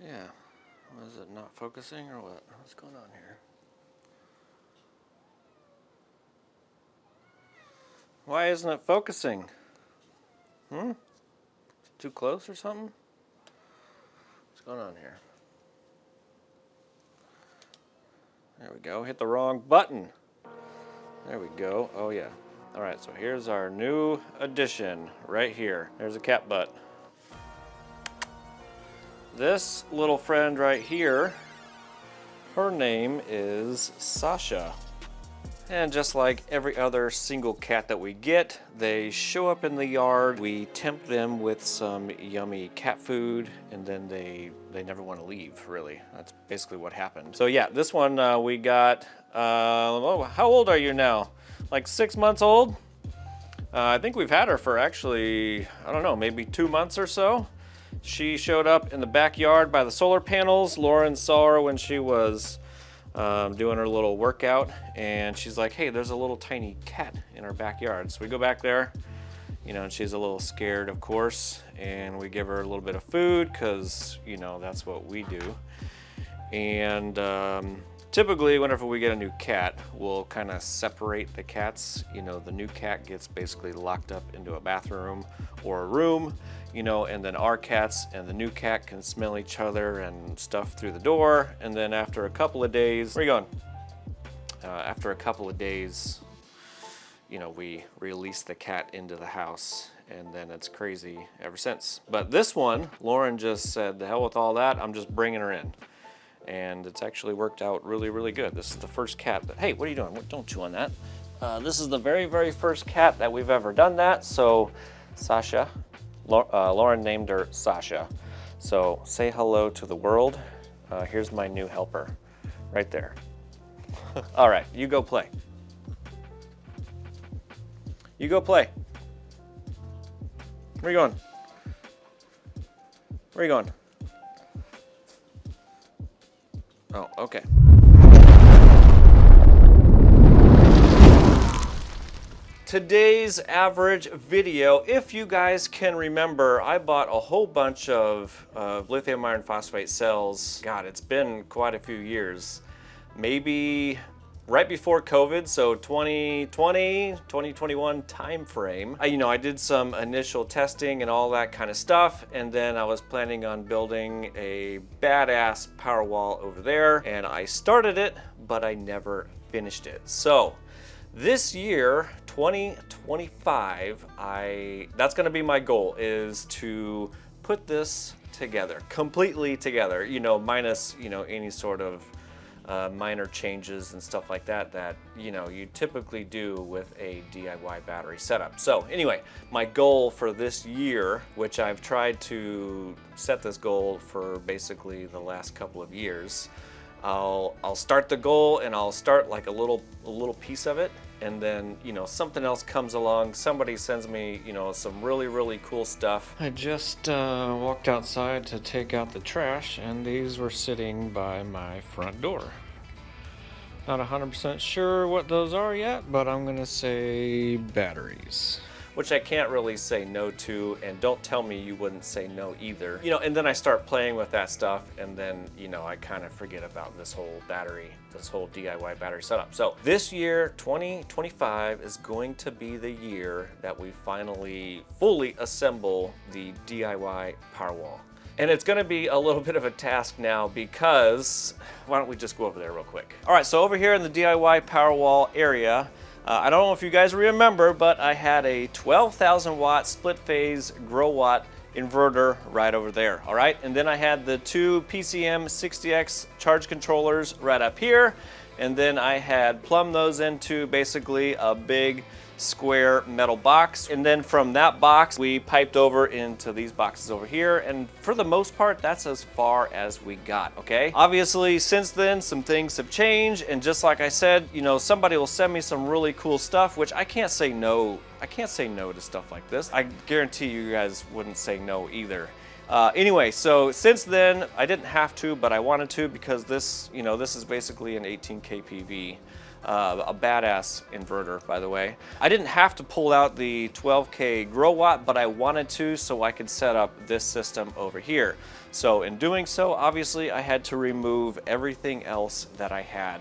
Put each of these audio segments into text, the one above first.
Yeah. Was it not focusing or what? What's going on here? Why isn't it focusing? Too close or something? What's going on here? There we go. Hit the wrong button. There we go. Oh yeah. All right, so here's our new addition right here. There's a cat butt. This little friend right here, her name is Sasha. And just like every other single cat that we get, they show up in the yard, we tempt them with some yummy cat food, and then they never want to leave, really. That's basically what happened. So yeah, this one we got, how old are you now? Like 6 months old? I think we've had her for actually, I don't know, maybe 2 months or so. She showed up in the backyard by the solar panels. Lauren saw her when she was doing her little workout, and she's like, hey, there's a little tiny cat in our backyard. So we go back there, you know, and she's a little scared, of course, and we give her a little bit of food because, you know, that's what we do. And typically whenever we get a new cat, we'll kind of separate the cats. You know, the new cat gets basically locked up into a bathroom or a room, you know, and then our cats and the new cat can smell each other and stuff through the door. And then after a couple of days, where are you going? After a couple of days, you know, we release the cat into the house, and then it's crazy ever since. But this one, Lauren just said, the hell with all that, I'm just bringing her in. And it's actually worked out really, really good. This is the first cat that, hey, what are you doing? Don't chew on that. This is the very, very first cat that we've ever done that. So Sasha, Lauren named her Sasha. So say hello to the world. Here's my new helper right there. All right, you go play. You go play. Where are you going? Where are you going? Oh, okay. Today's average video, if you guys can remember, I bought a whole bunch of lithium iron phosphate cells. God, it's been quite a few years. Maybe right before COVID, so 2020, 2021 time frame. I did some initial testing and all that kind of stuff, and then I was planning on building a badass Powerwall over there, and I started it, but I never finished it. So this year, 2025, that's gonna be my goal, is to put this together, completely together, minus, any sort of minor changes and stuff like that you typically do with a DIY battery setup. So anyway, my goal for this year, which I've tried to set this goal for basically the last couple of years, I'll start the goal and I'll start like a little piece of it, and then something else comes along, somebody sends me some really, really cool stuff. I just walked outside to take out the trash, and these were sitting by my front door. Not 100% sure what those are yet, but I'm gonna say batteries, which I can't really say no to, and don't tell me you wouldn't say no either. And then I start playing with that stuff, and then, I kind of forget about this whole DIY battery setup. So this year, 2025, is going to be the year that we finally fully assemble the DIY Powerwall. And it's gonna be a little bit of a task now because, why don't we just go over there real quick. All right, so over here in the DIY Powerwall area, I don't know if you guys remember, but I had a 12,000 watt split phase grow watt inverter right over there, all right? And then I had the two PCM 60X charge controllers right up here, and then I had plumbed those into basically a big square metal box, and then from that box we piped over into these boxes over here, and for the most part that's as far as we got. Okay, obviously since then some things have changed, and just like I said, somebody will send me some really cool stuff, which I can't say no. I can't say no to stuff like this. I guarantee you guys wouldn't say no either. Anyway, so since then I didn't have to, but I wanted to, because this this is basically an 18 kPV A badass inverter, by the way. I didn't have to pull out the 12K grow watt, but I wanted to so I could set up this system over here. So in doing so, obviously I had to remove everything else that I had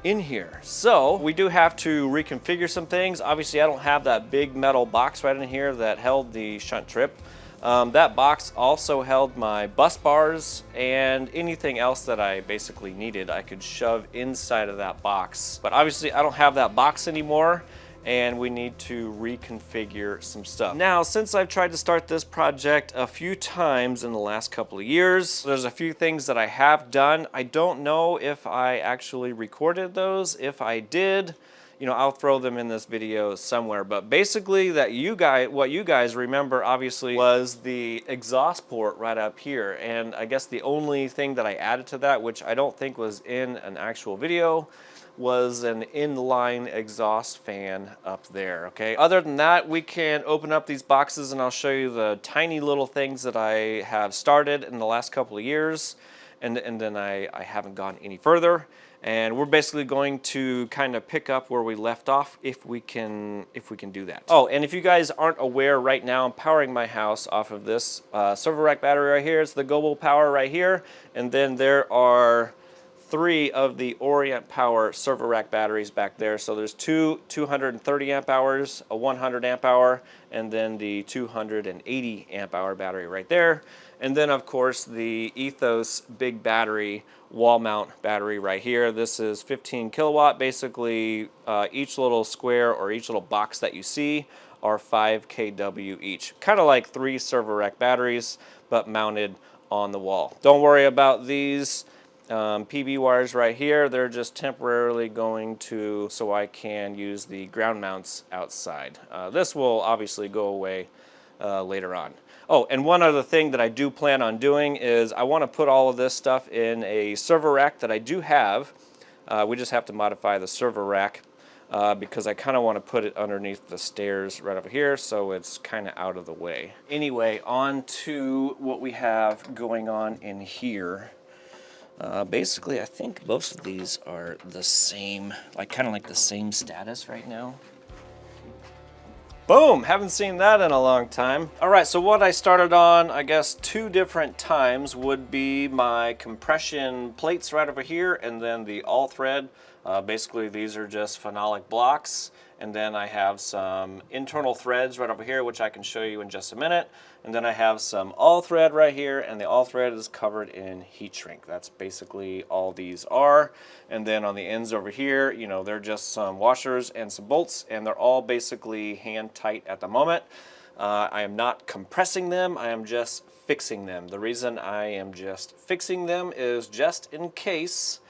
in here. So we do have to reconfigure some things. Obviously I don't have that big metal box right in here that held the shunt trip. That box also held my bus bars and anything else that I basically needed I could shove inside of that box. But obviously I don't have that box anymore and we need to reconfigure some stuff. Now, since I've tried to start this project a few times in the last couple of years, there's a few things that I have done. I don't know if I actually recorded those. If I did, you know, I'll throw them in this video somewhere. But basically what you guys remember obviously was the exhaust port right up here. And I guess the only thing that I added to that, which I don't think was in an actual video, was an inline exhaust fan up there, okay? Other than that, we can open up these boxes and I'll show you the tiny little things that I have started in the last couple of years, and then I haven't gone any further. And we're basically going to kind of pick up where we left off if we can do that. Oh, and if you guys aren't aware, right now I'm powering my house off of this server rack battery right here. It's the Global Power right here, and then there are 3 of the Orient Power server rack batteries back there. So there's 2 230 amp hours, a 100 amp hour, and then the 280 amp hour battery right there. And then of course the Ethos big battery, wall mount battery right here. This is 15 kilowatt. Basically each little square or each little box that you see are 5 kW each. Kind of like 3 server rack batteries, but mounted on the wall. Don't worry about these PV wires right here. They're just temporarily going to, so I can use the ground mounts outside. This will obviously go away later on. Oh, and one other thing that I do plan on doing is I want to put all of this stuff in a server rack that I do have. We just have to modify the server rack because I kind of want to put it underneath the stairs right over here so it's kind of out of the way. Anyway, on to what we have going on in here. Basically, I think most of these are the same, kind of like the same status right now. Boom! Haven't seen that in a long time. All right, so what I started on, I guess 2 different times would be my compression plates right over here, and then the all thread. Basically, these are just phenolic blocks. And then I have some internal threads right over here, which I can show you in just a minute. And then I have some all thread right here, and the all thread is covered in heat shrink. That's basically all these are. And then on the ends over here, you know, they're just some washers and some bolts, and they're all basically hand tight at the moment. I am not compressing them, I am just fixing them. The reason I am just fixing them is just in case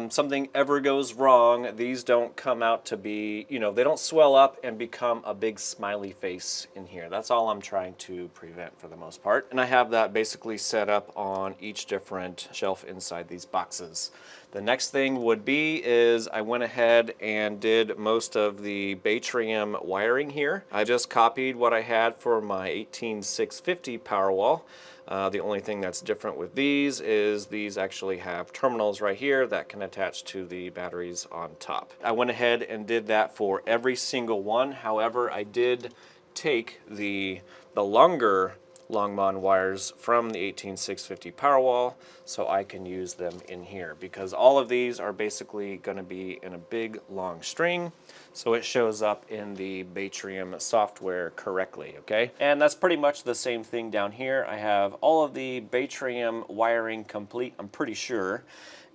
something ever goes wrong, these don't come out to be, you know, they don't swell up and become a big smiley face in here. That's all I'm trying to prevent for the most part. And I have that basically set up on each different shelf inside these boxes. The next thing would be is I went ahead and did most of the Baytrium wiring here. I just copied what I had for my 18650 Powerwall. The only thing that's different with these is these actually have terminals right here that can attach to the batteries on top. I went ahead and did that for every single one. However, I did take the longer Longmon wires from the 18650 Powerwall so I can use them in here, because all of these are basically going to be in a big long string, so it shows up in the Baytrium software correctly, okay? And that's pretty much the same thing down here. I have all of the Baytrium wiring complete, I'm pretty sure.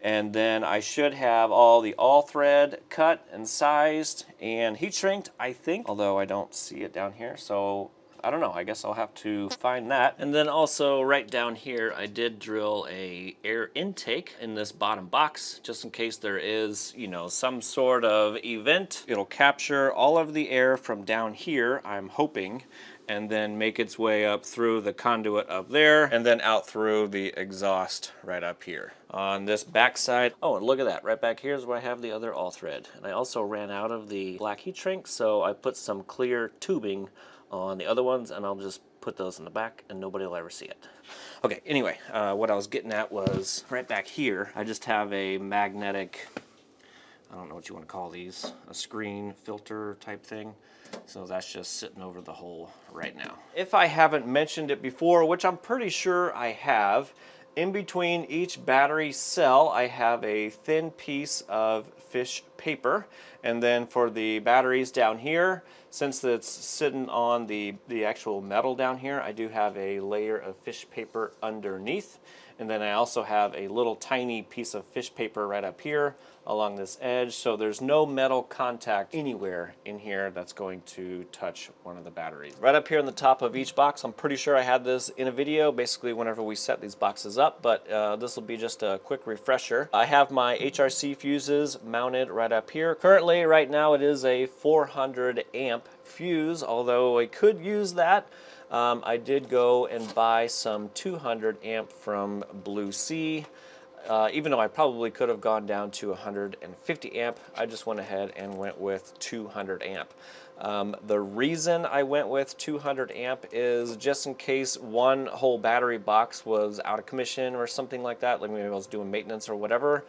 And then I should have all the all thread cut and sized and heat shrinked, I think, although I don't see it down here, so I don't know, I guess I'll have to find that. And then also right down here, I did drill a air intake in this bottom box, just in case there is, you know, some sort of event. It'll capture all of the air from down here, I'm hoping, and then make its way up through the conduit up there, and then out through the exhaust right up here. On this back side, oh, and look at that, right back here is where I have the other all thread. And I also ran out of the black heat shrink, so I put some clear tubing on the other ones, and I'll just put those in the back and nobody will ever see it. Okay, anyway, what I was getting at was right back here, I just have a magnetic I don't know what you want to call these, a screen filter type thing. So that's just sitting over the hole right now. If I haven't mentioned it before, which I'm pretty sure I have, in between each battery cell, I have a thin piece of fish paper. And then for the batteries down here, since it's sitting on the actual metal down here, I do have a layer of fish paper underneath. And then I also have a little tiny piece of fish paper right up here along this edge, so there's no metal contact anywhere in here that's going to touch one of the batteries. Right up here on the top of each box, I'm pretty sure I had this in a video, basically whenever we set these boxes up, but this will be just a quick refresher. I have my HRC fuses mounted right up here. Currently, right now, it is a 400 amp fuse, although I could use that. I did go and buy some 200 amp from Blue Sea. Even though I probably could have gone down to 150 amp, I just went ahead and went with 200 amp. The reason I went with 200 amp is just in case one whole battery box was out of commission or something like that, like maybe I was doing maintenance or whatever.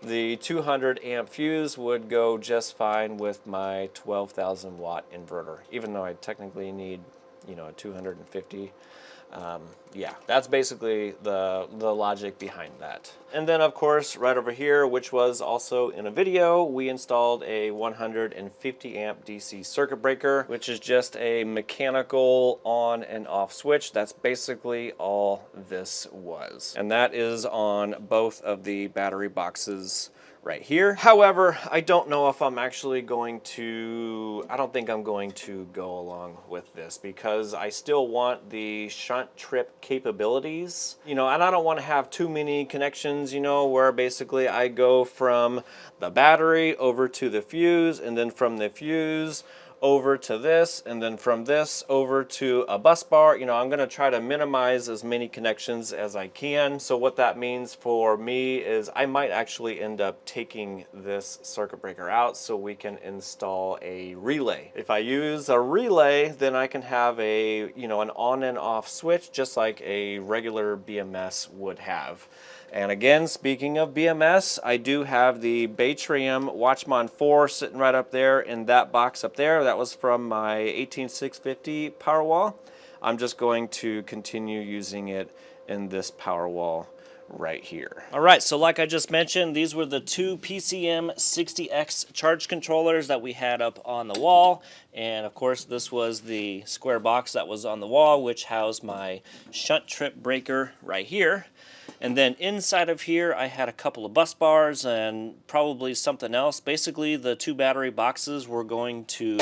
The 200 amp fuse would go just fine with my 12,000 watt inverter, even though I technically need, you know, a 250. Yeah, that's basically the logic behind that. And then of course, right over here, which was also in a video, we installed a 150 amp DC circuit breaker, which is just a mechanical on and off switch. That's basically all this was. And that is on both of the battery boxes right here. However, I don't know if I'm actually going to, I don't think I'm going to go along with this because I still want the shunt trip capabilities, you know, and I don't want to have too many connections, you know, where basically I go from the battery over to the fuse and then from the fuse over to this, and then from this over to a bus bar. You know, I'm gonna try to minimize as many connections as I can. So what that means for me is I might actually end up taking this circuit breaker out so we can install a relay. If I use a relay, then I can have a, you know, an on and off switch just like a regular BMS would have. And again, speaking of BMS, I do have the Baytrium Watchman 4 sitting right up there in that box up there. That was from my 18650 Powerwall. I'm just going to continue using it in this Powerwall right here. All right, so like I just mentioned, these were the two PCM 60X charge controllers that we had up on the wall. And of course, this was the square box that was on the wall, which housed my shunt trip breaker right here. And then inside of here, I had a couple of bus bars and probably something else. Basically, the two battery boxes were going to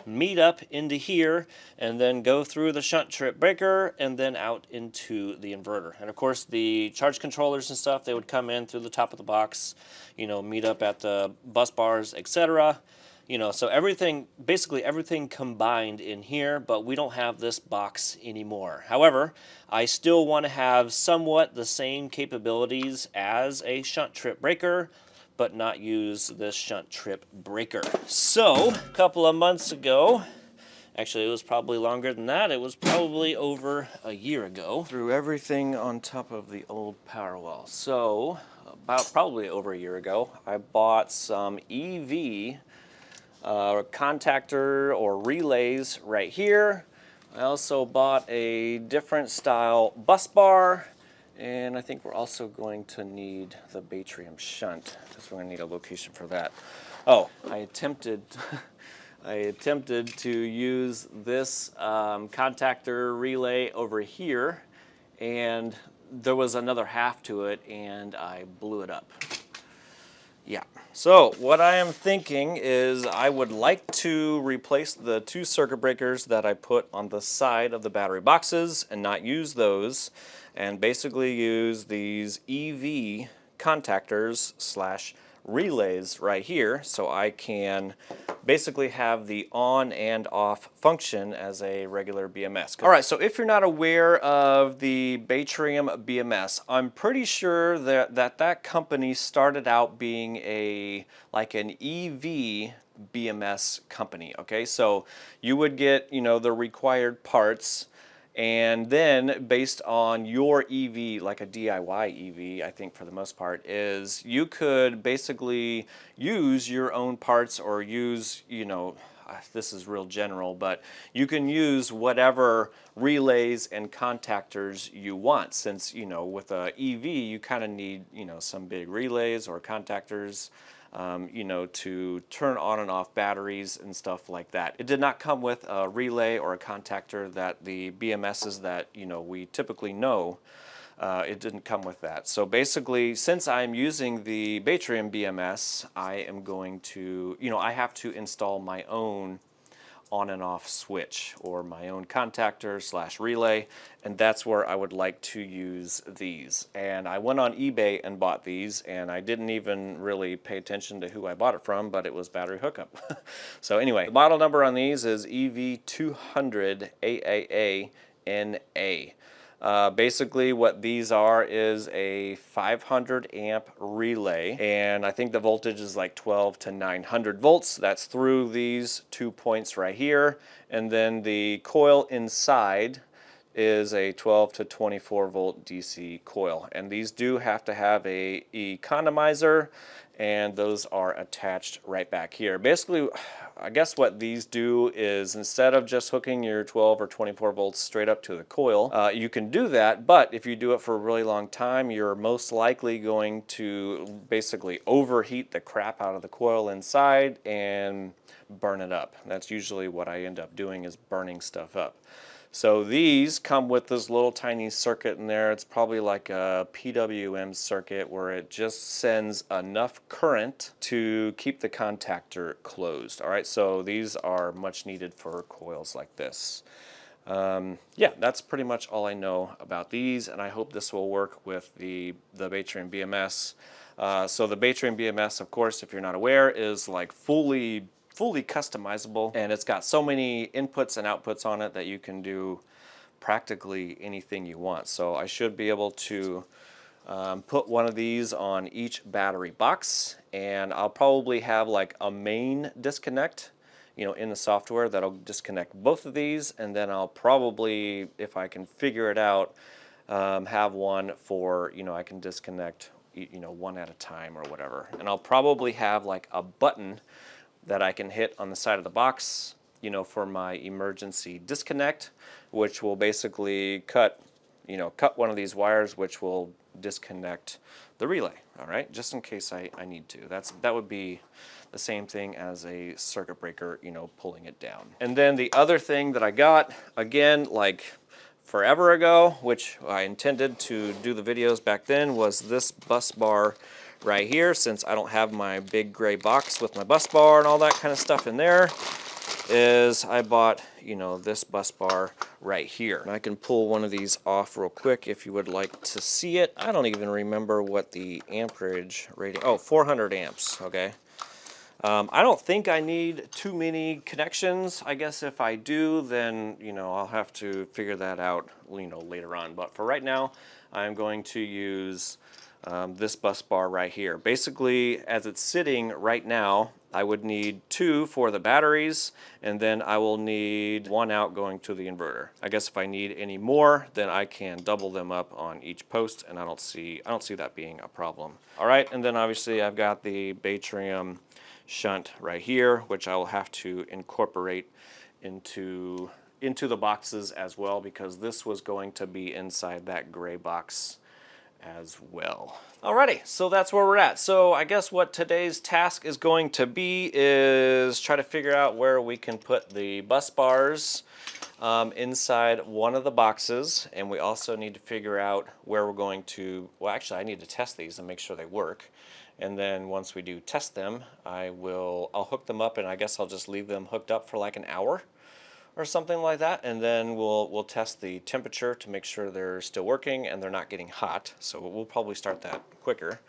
meet up into here and then go through the shunt trip breaker and then out into the inverter. And of course, the charge controllers and stuff, they would come in through the top of the box, you know, meet up at the bus bars, etc. You know, so everything, basically everything combined in here, but we don't have this box anymore. However, I still want to have somewhat the same capabilities as a shunt trip breaker, but not use this shunt trip breaker. So, a couple of months ago, actually it was probably longer than that, it was probably over a year ago, threw everything on top of the old Powerwall. So, about probably over a year ago, I bought some EV contactor or relays right here. I also bought a different style bus bar, and I think we're also going to need the Baytrium shunt because we're going to need a location for that. Oh, I attempted to use this contactor relay over here, and there was another half to it, and I blew it up. Yeah, so what I am thinking is I would like to replace the two circuit breakers that I put on the side of the battery boxes and not use those, and basically use these EV contactors slash relays right here so I can basically have the on and off function as a regular BMS. All right, so if you're not aware of the Baytrium BMS, I'm pretty sure that company started out being like an EV BMS company, okay? So you would get, you know, the required parts, And then based on your EV, like a DIY EV, I think for the most part, is you could basically use your own parts or use, you know, this is real general, but you can use whatever relays and contactors you want, since, you know, with a EV, you kind of need, you know, some big relays or contactors, you know, to turn on and off batteries and stuff like that. It did not come with a relay or a contactor that the BMSs that, you know, we typically know. It didn't come with that. So basically, since I'm using the Batrium BMS, I am going to, you know, I have to install my own on and off switch or my own contactor / relay, and that's where I would like to use these. And I went on eBay and bought these, and I didn't even really pay attention to who I bought it from, but it was battery hookup. So anyway, the model number on these is EV200AAA-NA. Basically what these are is a 500 amp relay, and I think the voltage is like 12 to 900 volts. That's through these 2 points right here, and then the coil inside is a 12 to 24 volt DC coil, and these do have to have a economizer, and those are attached right back here. Basically, I guess what these do is, instead of just hooking your 12 or 24 volts straight up to the coil, you can do that, but if you do it for a really long time, you're most likely going to basically overheat the crap out of the coil inside and burn it up. That's usually what I end up doing, is burning stuff up. So these come with this little tiny circuit in there. It's probably like a PWM circuit where it just sends enough current to keep the contactor closed. All right, so these are much needed for coils like this. Yeah, that's pretty much all I know about these, and I hope this will work with the Batrium BMS. So the Batrium BMS, of course, if you're not aware, is like fully customizable, and it's got so many inputs and outputs on it that you can do practically anything you want. So I should be able to put one of these on each battery box, and I'll probably have like a main disconnect, you know, in the software that'll disconnect both of these, and then I'll probably, if I can figure it out, have one for, you know, I can disconnect, you know, one at a time or whatever. And I'll probably have like a button that I can hit on the side of the box, you know, for my emergency disconnect, which will basically cut one of these wires, which will disconnect the relay. All right, just in case I need to. That would be the same thing as a circuit breaker, you know, pulling it down. And then the other thing that I got, again, like forever ago, which I intended to do the videos back then, was this bus bar right here. Since I don't have my big gray box with my bus bar and all that kind of stuff in there, is I bought, you know, this bus bar right here. And I can pull one of these off real quick if you would like to see it. I don't even remember what the amperage rating, oh, 400 amps, okay. I don't think I need too many connections. I guess if I do, then, you know, I'll have to figure that out, you know, later on. But for right now, I'm going to use this bus bar right here. Basically, as it's sitting right now, I would need 2 for the batteries, and then I will need 1 out going to the inverter. I guess if I need any more, then I can double them up on each post, and I don't see that being a problem. All right, and then obviously I've got the Batrium shunt right here, which I will have to incorporate into the boxes as well, because this was going to be inside that gray box as well. Alrighty, so that's where we're at. So I guess what today's task is going to be is try to figure out where we can put the bus bars inside one of the boxes, and we also need to figure out where we're going to, well, actually I need to test these and make sure they work. And then once we do test them, I'll hook them up, and I guess I'll just leave them hooked up for like an hour or something like that, and then we'll test the temperature to make sure they're still working and they're not getting hot. So we'll probably start that quicker.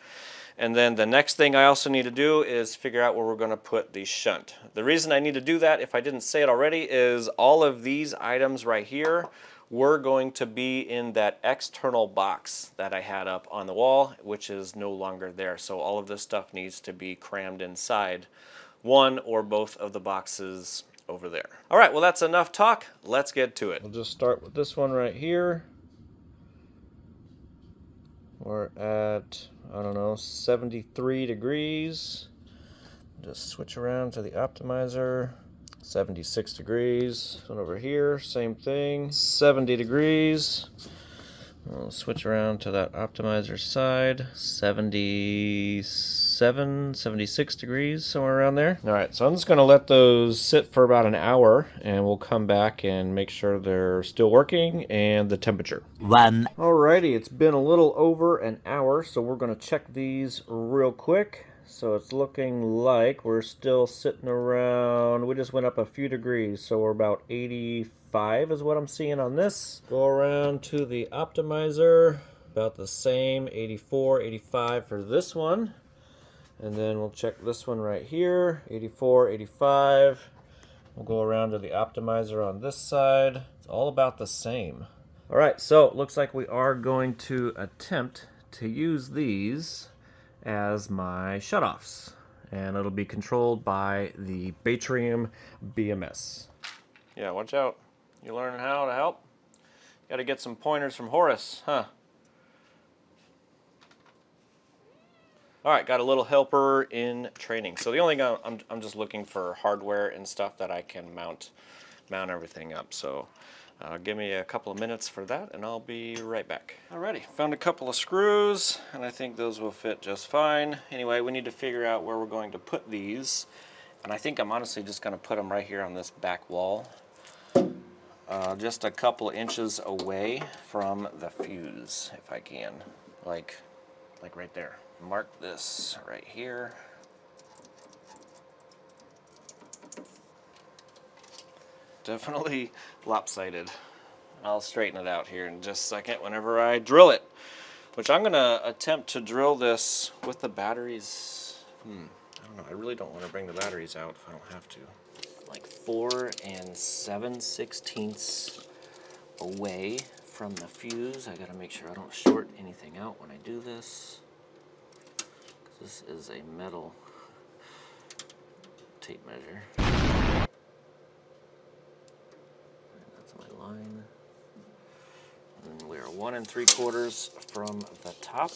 And then the next thing I also need to do is figure out where we're going to put the shunt. The reason I need to do that, if I didn't say it already, is all of these items right here were going to be in that external box that I had up on the wall, which is no longer there. So all of this stuff needs to be crammed inside one or both of the boxes over there. All right, well, that's enough talk. Let's get to it. We'll just start with this one right here. We're at, I don't know, 73 degrees. Just switch around to the optimizer. 76 degrees. This one over here, same thing. 70 degrees. We'll switch around to that optimizer side. 77, 76 degrees, somewhere around there. All right, so I'm just gonna let those sit for about an hour and we'll come back and make sure they're still working and the temperature. Alrighty, it's been a little over an hour, so we're gonna check these real quick. So it's looking like we're still sitting around, we just went up a few degrees, so we're about 85 is what I'm seeing on this. Go around to the optimizer, about the same, 84, 85 for this one. And then we'll check this one right here, 84, 85. We'll go around to the optimizer on this side. It's all about the same. All right, so it looks like we are going to attempt to use these as my shutoffs, and it'll be controlled by the Batrium BMS. Yeah, watch out. You learning how to help? Got to get some pointers from Horace, huh? All right, got a little helper in training. So the only thing I'm just looking for hardware and stuff that I can mount everything up. So give me a couple of minutes for that and I'll be right back. Alrighty, found a couple of screws and I think those will fit just fine. Anyway, we need to figure out where we're going to put these. And I think I'm honestly just gonna put them right here on this back wall. Just a couple inches away from the fuse, if I can. Like right there. Mark this right here. Definitely lopsided. I'll straighten it out here in just a second whenever I drill it. Which I'm gonna attempt to drill this with the batteries. I don't know, I really don't want to bring the batteries out if I don't have to. Like 4 7/16 away from the fuse. I gotta make sure I don't short anything out when I do this. This is a metal tape measure. That's my line. And we are 1 3/4 from the top.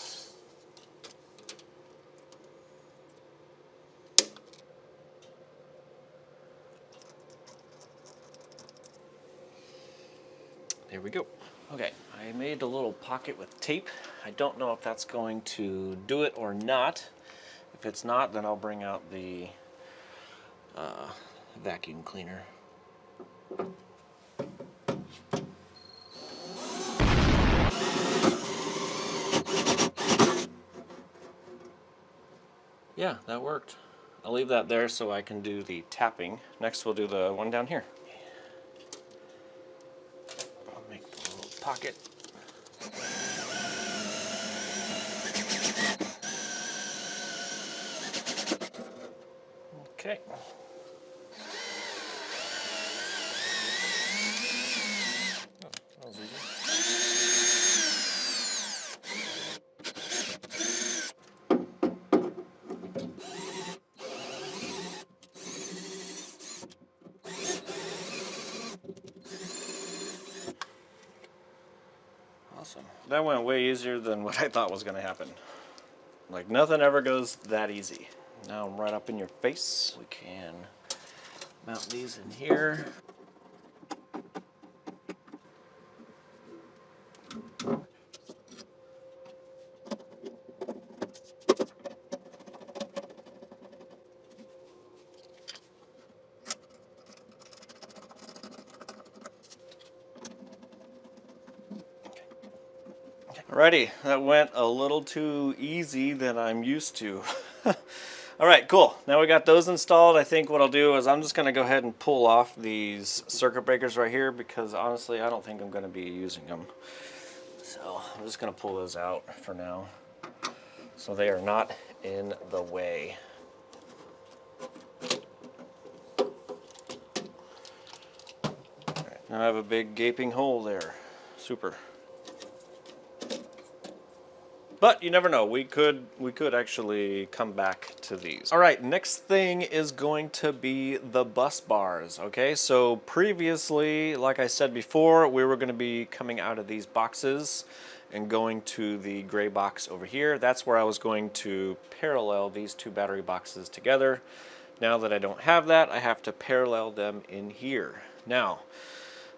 There we go. Okay, I made a little pocket with tape. I don't know if that's going to do it or not. If it's not, then I'll bring out the vacuum cleaner. Yeah, that worked. I'll leave that there so I can do the tapping. Next we'll do the one down here. I'll make the little pocket. Okay. Oh, that was easy. Awesome. That went way easier than what I thought was going to happen. Like, nothing ever goes that easy. Now I'm right up in your face. We can mount these in here. Alrighty, that went a little too easy than I'm used to. Alright, cool. Now we got those installed. I think what I'll do is I'm just going to go ahead and pull off these circuit breakers right here because honestly I don't think I'm going to be using them. So I'm just going to pull those out for now so they are not in the way. Alright, now I have a big gaping hole there. Super. But you never know, we could actually come back to these. All right, next thing is going to be the bus bars, okay? So previously, like I said before, we were gonna be coming out of these boxes and going to the gray box over here. That's where I was going to parallel these two battery boxes together. Now that I don't have that, I have to parallel them in here. Now,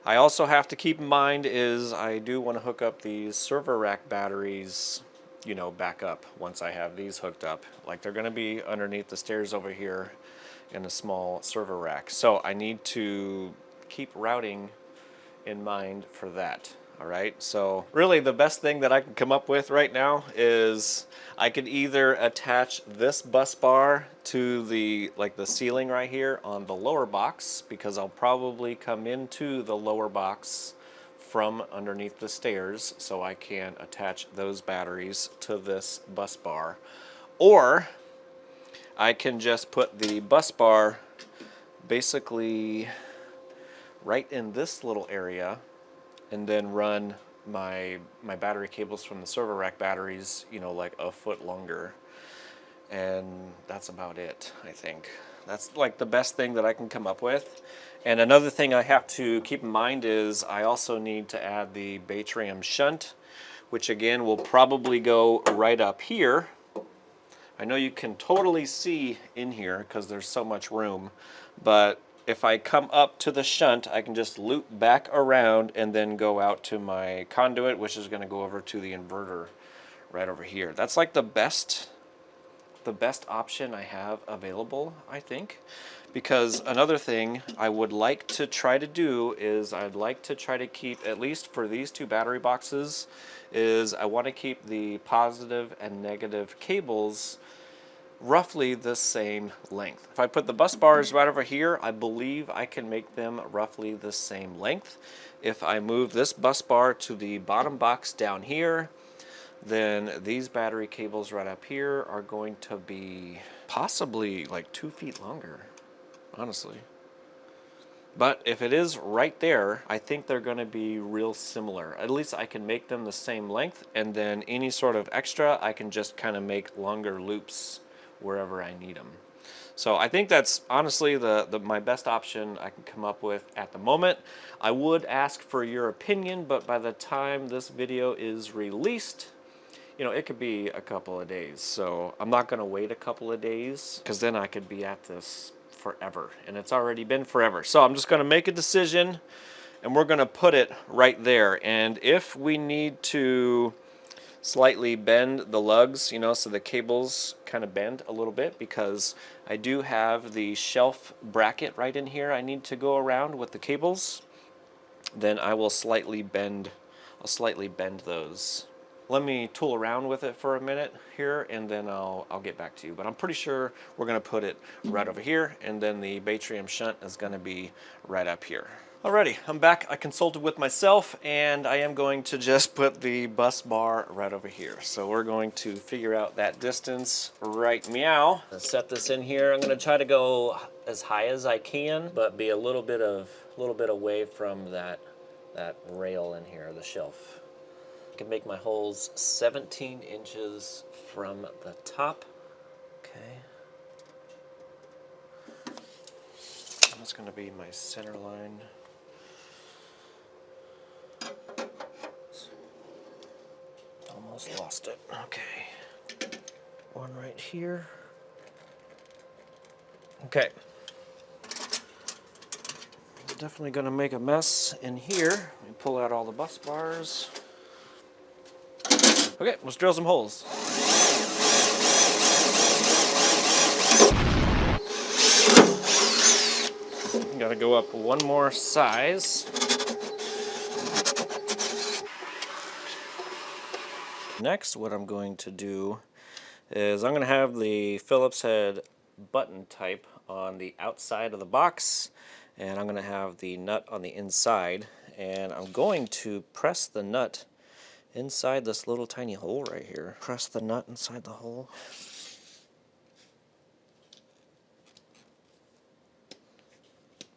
I also have to keep in mind is I do want to hook up these server rack batteries, you know, back up once I have these hooked up. Like they're going to be underneath the stairs over here in a small server rack. So I need to keep routing in mind for that. All right, so really the best thing that I can come up with right now is I could either attach this bus bar to the ceiling right here on the lower box, because I'll probably come into the lower box from underneath the stairs, so I can attach those batteries to this bus bar. Or I can just put the bus bar basically right in this little area and then run my battery cables from the server rack batteries, you know, like a foot longer. And that's about it, I think. That's like the best thing that I can come up with. And another thing I have to keep in mind is I also need to add the Baytram shunt, which again will probably go right up here. I know you can totally see in here because there's so much room, but if I come up to the shunt, I can just loop back around and then go out to my conduit, which is going to go over to the inverter right over here. That's like the best option I have available, I think. Because another thing I would like to try to do is I'd like to try to keep, at least for these two battery boxes, is I want to keep the positive and negative cables roughly the same length. If I put the bus bars right over here, I believe I can make them roughly the same length. If I move this bus bar to the bottom box down here, then these battery cables right up here are going to be possibly like 2 feet longer, honestly. But if it is right there, I think they're going to be real similar. At least I can make them the same length, and then any sort of extra, I can just kind of make longer loops wherever I need them. So I think that's honestly my best option I can come up with at the moment. I would ask for your opinion, but by the time this video is released, you know, it could be a couple of days. So I'm not going to wait a couple of days, because then I could be at this forever, and it's already been forever. So I'm just going to make a decision, and we're going to put it right there. And if we need to slightly bend the lugs, you know, so the cables kind of bend a little bit, because I do have the shelf bracket right in here I need to go around with the cables, then I will slightly bend those. Let me tool around with it for a minute here, and then I'll get back to you. But I'm pretty sure we're going to put it right over here, and then the Baytram shunt is going to be right up here. Alrighty, I'm back. I consulted with myself, and I am going to just put the bus bar right over here. So we're going to figure out that distance right meow. Let's set this in here. I'm going to try to go as high as I can, but be a little bit away from that rail in here, the shelf. I can make my holes 17 inches from the top. Okay. That's going to be my center line. Almost lost it. Okay. One right here. Okay. Definitely going to make a mess in here. Let me pull out all the bus bars. Okay, let's drill some holes. Got to go up one more size. Next, what I'm going to do is I'm going to have the Phillips head button type on the outside of the box, and I'm going to have the nut on the inside, and I'm going to press the nut inside this little tiny hole right here. Press the nut inside the hole.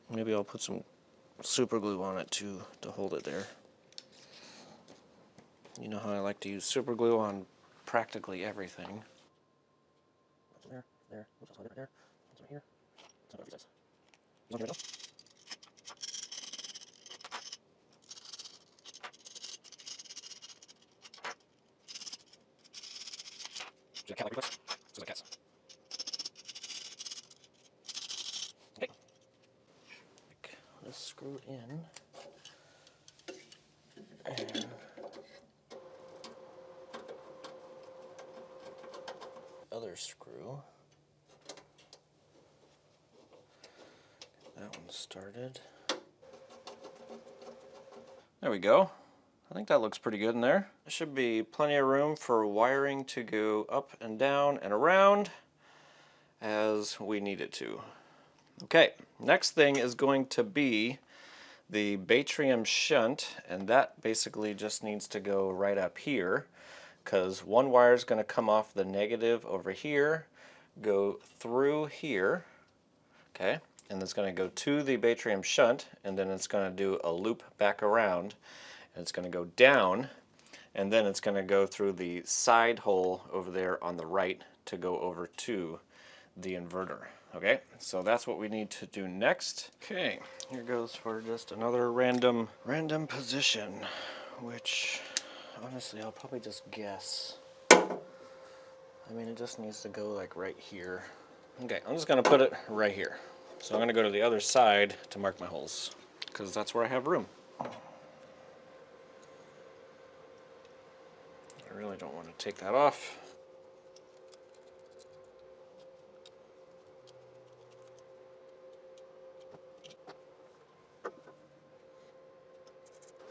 Maybe I'll put some super glue on it too to hold it there. You know how I like to use super glue on practically everything. There, there, oops, that's right there. That's right here. That's what it says. That's right. So cat like reflex. So cats. Okay. This screw in. And other screw. That one started. There we go. I think that looks pretty good in there. There should be plenty of room for wiring to go up and down and around as we need it to. Okay, next thing is going to be the Batrium shunt, and that basically just needs to go right up here because one wire is going to come off the negative over here, go through here, okay, and it's going to go to the Batrium shunt, and then it's going to do a loop back around, and it's going to go down, and then it's going to go through the side hole over there on the right to go over to the inverter. Okay, so that's what we need to do next. Okay, here goes for just another random position, which honestly I'll probably just guess. I mean, it just needs to go like right here. Okay, I'm just gonna put it right here. So I'm gonna go to the other side to mark my holes, because that's where I have room. I really don't want to take that off.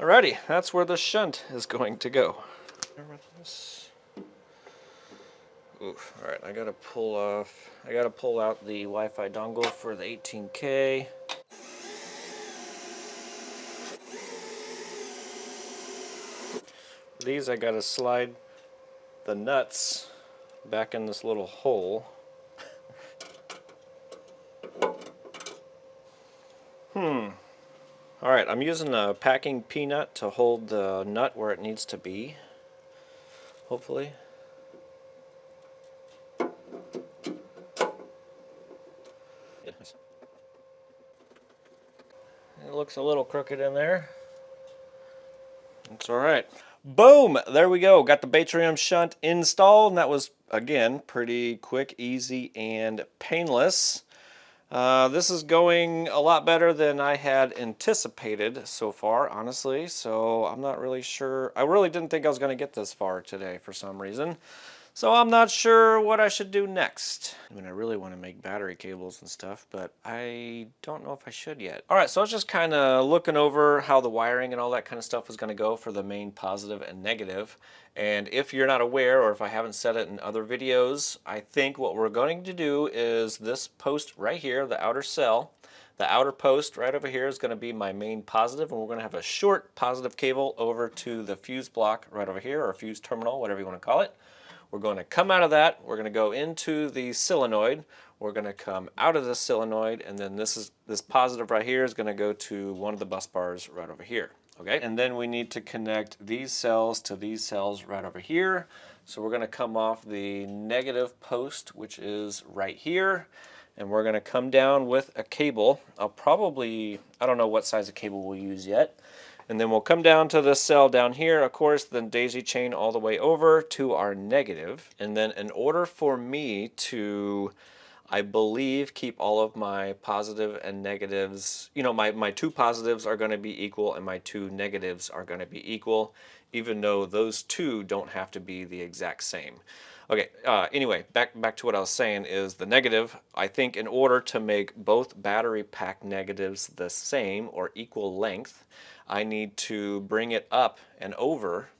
Alrighty, that's where the shunt is going to go. Oof, alright, I gotta pull out the Wi-Fi dongle for the 18K. These I gotta slide the nuts back in this little hole. Alright, I'm using a packing peanut to hold the nut where it needs to be, hopefully. It looks a little crooked in there. It's alright. Boom! There we go. Got the Batrium shunt installed, and that was, again, pretty quick, easy, and painless. This is going a lot better than I had anticipated so far, honestly, so I'm not really sure. I really didn't think I was going to get this far today for some reason. So I'm not sure what I should do next. I mean, I really want to make battery cables and stuff, but I don't know if I should yet. All right, so I was just kind of looking over how the wiring and all that kind of stuff was going to go for the main positive and negative. And if you're not aware, or if I haven't said it in other videos, I think what we're going to do is this post right here, the outer cell. The outer post right over here is going to be my main positive, and we're going to have a short positive cable over to the fuse block right over here, or fuse terminal, whatever you want to call it. We're going to come out of that, we're going to go into the solenoid, we're going to come out of the solenoid, and then this positive right here is going to go to one of the bus bars right over here. Okay, and then we need to connect these cells to these cells right over here. So we're going to come off the negative post, which is right here, and we're going to come down with a cable. I don't know what size of cable we'll use yet. And then we'll come down to the cell down here, of course, then daisy chain all the way over to our negative. And then in order for me to, I believe, keep all of my positive and negatives, you know, my two positives are going to be equal and my two negatives are going to be equal, even though those two don't have to be the exact same. Okay, anyway, back to what I was saying is the negative, I think in order to make both battery pack negatives the same or equal length, I need to bring it up and over,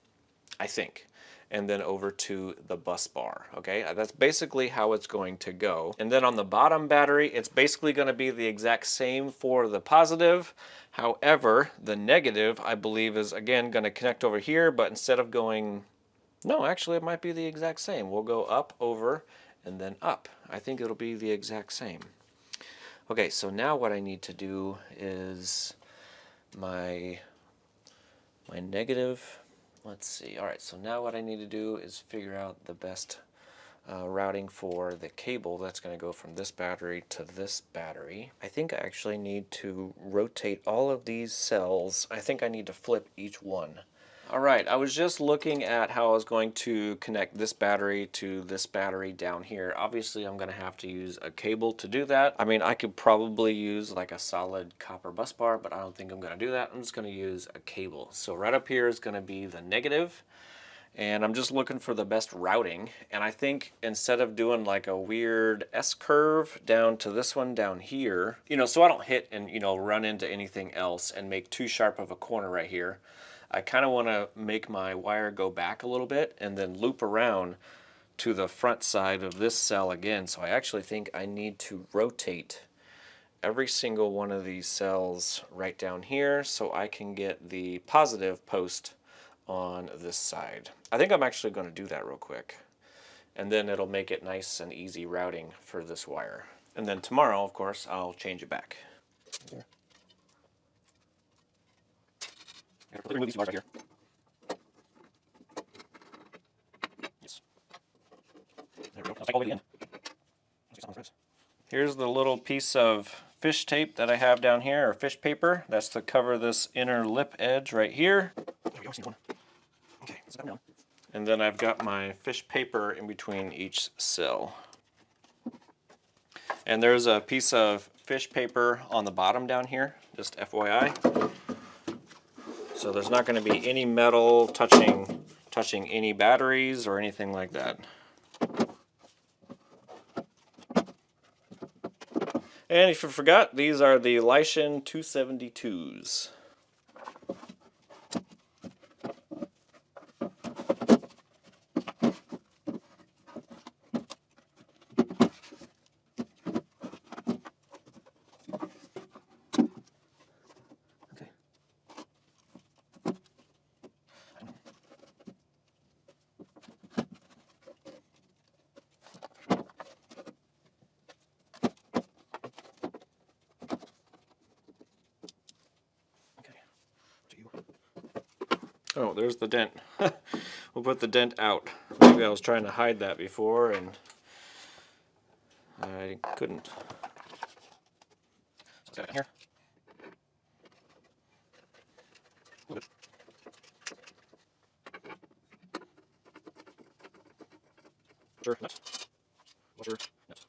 I think, and then over to the bus bar, okay? That's basically how it's going to go. And then on the bottom battery, it's basically going to be the exact same for the positive. However, the negative, I believe, is again going to connect over here, but instead of going, no, actually it might be the exact same. We'll go up, over, and then up. I think it'll be the exact same. Okay, so now what I need to do is my negative, Let's see. All right, so now what I need to do is figure out the best routing for the cable that's going to go from this battery to this battery. I think I actually need to rotate all of these cells. I think I need to flip each one. All right, I was just looking at how I was going to connect this battery to this battery down here. Obviously, I'm going to have to use a cable to do that. I mean, I could probably use like a solid copper bus bar, but I don't think I'm going to do that. I'm just going to use a cable. So right up here is going to be the negative, and I'm just looking for the best routing. And I think instead of doing like a weird S-curve down to this one down here, you know, so I don't hit and, you know, run into anything else and make too sharp of a corner right here, I kind of want to make my wire go back a little bit and then loop around to the front side of this cell again. So I actually think I need to rotate every single one of these cells right down here so I can get the positive post on this side. I think I'm actually going to do that real quick. And then it'll make it nice and easy routing for this wire. And then tomorrow, of course, I'll change it back. There. Let me remove these wires right here. Yes. There we go. I'll take all the way to the end. Let's do some threads. Here's the little piece of fish tape that I have down here, or fish paper. That's to cover this inner lip edge right here. There we go. Just need one. Okay, let's set them down. And then I've got my fish paper in between each cell. And there's a piece of fish paper on the bottom down here, just FYI. So there's not going to be any metal touching any batteries or anything like that. And if you forgot, these are the Lyshon 272s. Oh, there's the dent. We'll put the dent out. Maybe I was trying to hide that before and I couldn't. Let's get it in here. Move it. Sure, nuts. Washer, nuts.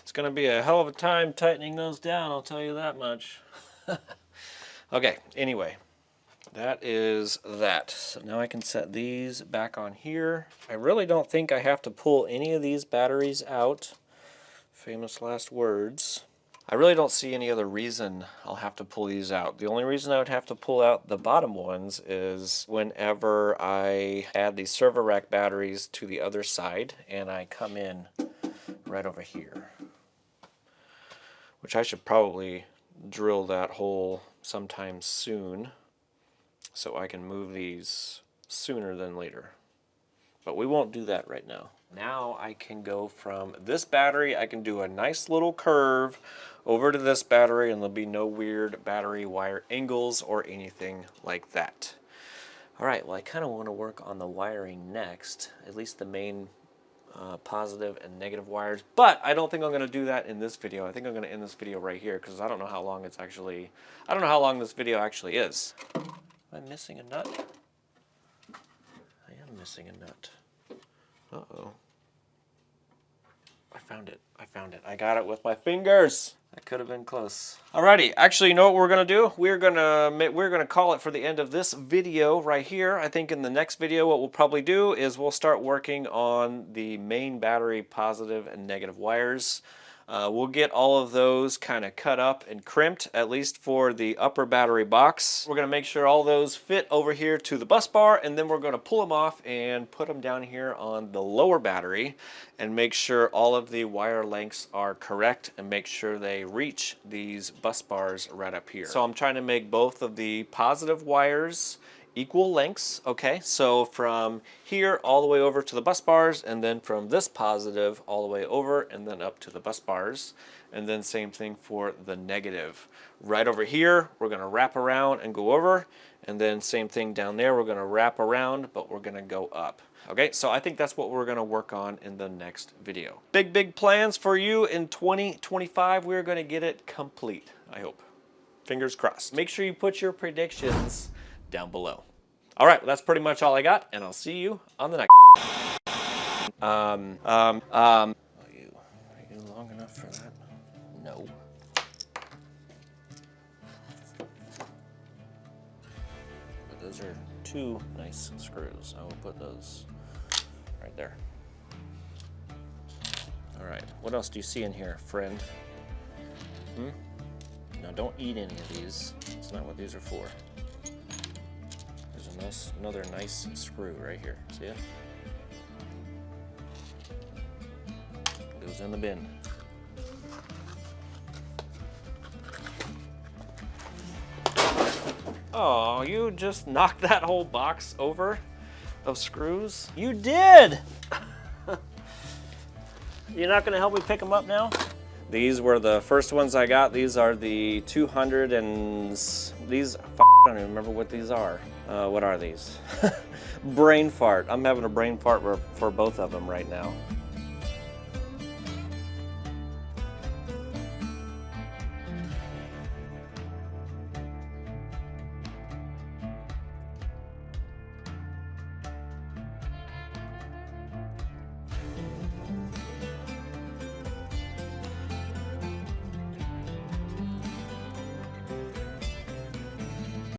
It's going to be a hell of a time tightening those down, I'll tell you that much. Okay, anyway, that is that. So now I can set these back on here. I really don't think I have to pull any of these batteries out. Famous last words. I really don't see any other reason I'll have to pull these out. The only reason I would have to pull out the bottom ones is whenever I add the server rack batteries to the other side and I come in right over here. Which I should probably drill that hole sometime soon so I can move these sooner than later. But we won't do that right now. Now I can go from this battery, I can do a nice little curve over to this battery and there'll be no weird battery wire angles or anything like that. All right, well I kind of want to work on the wiring next, at least the main positive and negative wires, but I don't think I'm going to do that in this video. I think I'm going to end this video right here because I don't know how long it's actually, I don't know how long this video actually is. Am I missing a nut? I am missing a nut. Uh-oh. I found it. I found it. I got it with my fingers. That could have been close. Alrighty, actually, you know what we're gonna do? We're gonna call it for the end of this video right here. I think in the next video, what we'll probably do is we'll start working on the main battery positive and negative wires. We'll get all of those kind of cut up and crimped, at least for the upper battery box. We're going to make sure all those fit over here to the bus bar, and then we're going to pull them off and put them down here on the lower battery and make sure all of the wire lengths are correct and make sure they reach these bus bars right up here. So I'm trying to make both of the positive wires equal lengths, okay? So from here all the way over to the bus bars, and then from this positive all the way over and then up to the bus bars. And then same thing for the negative. Right over here, we're gonna wrap around and go over, and then same thing down there, we're gonna wrap around, but we're gonna go up. Okay, so I think that's what we're gonna work on in the next video. Big plans for you in 2025. We're gonna get it complete, I hope. Fingers crossed. Make sure you put your predictions down below. All right, well, that's pretty much all I got, and I'll see you on the next. Are you long enough for that? No. But those are two nice screws. I will put those right there. All right, what else do you see in here, friend? Now don't eat any of these. That's not what these are for. There's another nice screw right here. See it? Goes in the bin. Oh, you just knocked that whole box over of screws? You did! You're not gonna help me pick them up now? These were the first ones I got. These are the 200 and these, I don't even remember what these are. What are these? Brain fart. I'm having a brain fart for both of them right now.